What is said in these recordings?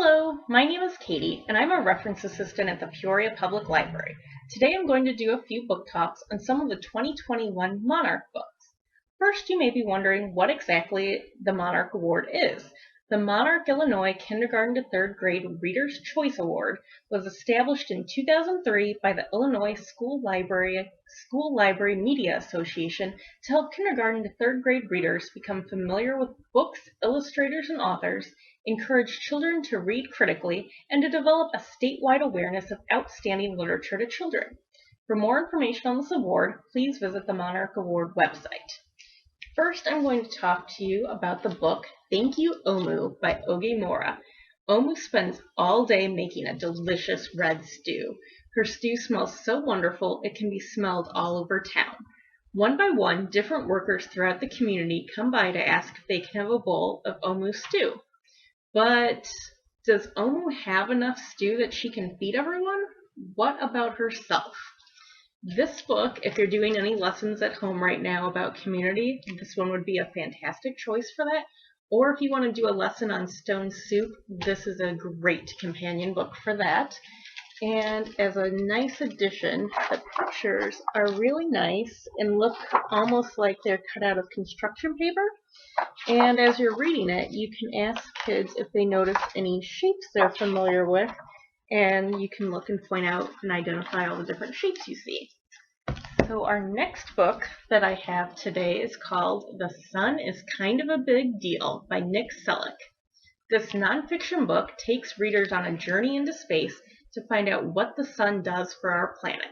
Hello, my name is Katie, and I'm a reference assistant at the Peoria Public Library. Today I'm going to do a few book talks on some of the 2021 Monarch books. First, you may be wondering what exactly the Monarch Award is. The Monarch Illinois Kindergarten to 3rd Grade Reader's Choice Award was established in 2003 by the Illinois School Library Media Association to help kindergarten to 3rd grade readers become familiar with books, illustrators, and authors, encourage children to read critically, and to develop a statewide awareness of outstanding literature to children. For more information on this award, please visit the Monarch Award website. First, I'm going to talk to you about the book Thank You Oh Moo by Oge Mora. Oh Moo spends all day making a delicious red stew. Her stew smells so wonderful it can be smelled all over town. One by one, different workers throughout the community come by to ask if they can have a bowl of Oh Moo stew. But does Oh Moo have enough stew that she can feed everyone? What about herself? This book, if you're doing any lessons at home right now about community, this one would be a fantastic choice for that. Or if you want to do a lesson on stone soup, this is a great companion book for that. And as a nice addition, the pictures are really nice and look almost like they're cut out of construction paper. And as you're reading it, you can ask kids if they notice any shapes they're familiar with, and you can look and point out and identify all the different shapes you see. So our next book that I have today is called The Sun is Kind of a Big Deal by Nick Selleck. This nonfiction book takes readers on a journey into space to find out what the sun does for our planet.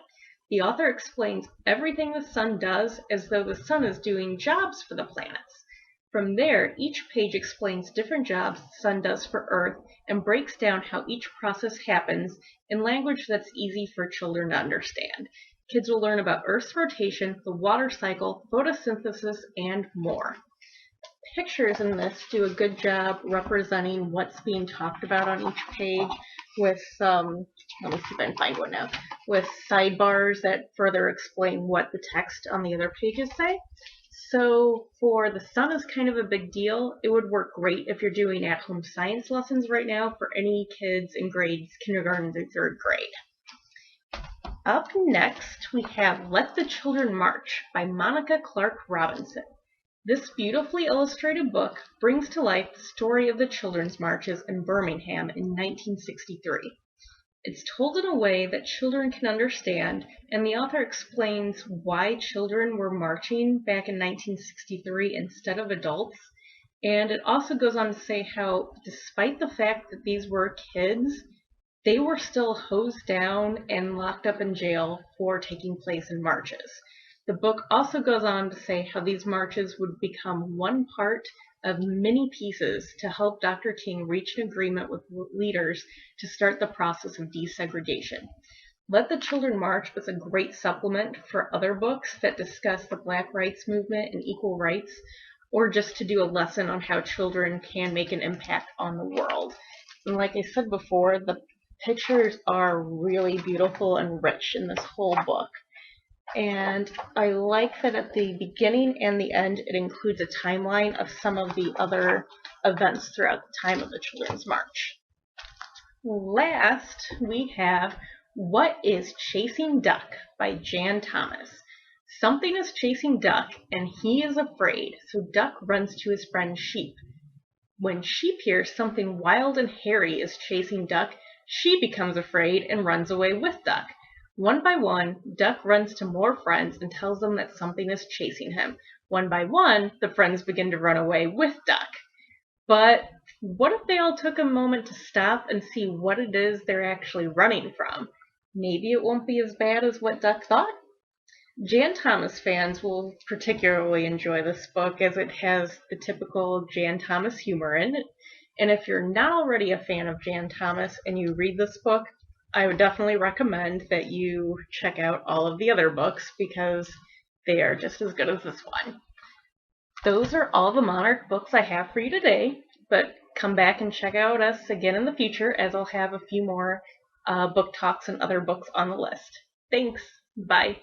The author explains everything the sun does as though the sun is doing jobs for the planets. From there, each page explains different jobs the sun does for Earth and breaks down how each process happens in language that's easy for children to understand. Kids will learn about Earth's rotation, the water cycle, photosynthesis, and more. Pictures in this do a good job representing what's being talked about on each page with some, let me see if I can find one now, with sidebars that further explain what the text on the other pages say. So for The Sun is Kind of a Big Deal, it would work great if you're doing at-home science lessons right now for any kids in grades kindergarten through 3rd grade. Up next, we have Let the Children March by Monica Clark Robinson. This beautifully illustrated book brings to life the story of the children's marches in Birmingham in 1963. It's told in a way that children can understand, and the author explains why children were marching back in 1963 instead of adults. And it also goes on to say how, despite the fact that these were kids, they were still hosed down and locked up in jail for taking place in marches. The book also goes on to say how these marches would become one part of many pieces to help Dr. King reach an agreement with leaders to start the process of desegregation. Let the Children March was a great supplement for other books that discuss the Black rights movement and equal rights, or just to do a lesson on how children can make an impact on the world. And like I said before, the pictures are really beautiful and rich in this whole book. And I like that at the beginning and the end it includes a timeline of some of the other events throughout the time of the Children's March. Last, we have What is Chasing Duck by Jan Thomas. Something is chasing Duck, and he is afraid, so Duck runs to his friend Sheep. When Sheep hears something wild and hairy is chasing Duck, she becomes afraid and runs away with Duck. One by one, Duck runs to more friends and tells them that something is chasing him. One by one, the friends begin to run away with Duck. But what if they all took a moment to stop and see what it is they're actually running from? Maybe it won't be as bad as what Duck thought? Jan Thomas fans will particularly enjoy this book as it has the typical Jan Thomas humor in it. And if you're not already a fan of Jan Thomas and you read this book, I would definitely recommend that you check out all of the other books because they are just as good as this one. Those are all the Monarch books I have for you today, but come back and check out us again in the future as I'll have a few more book talks and other books on the list. Thanks. Bye.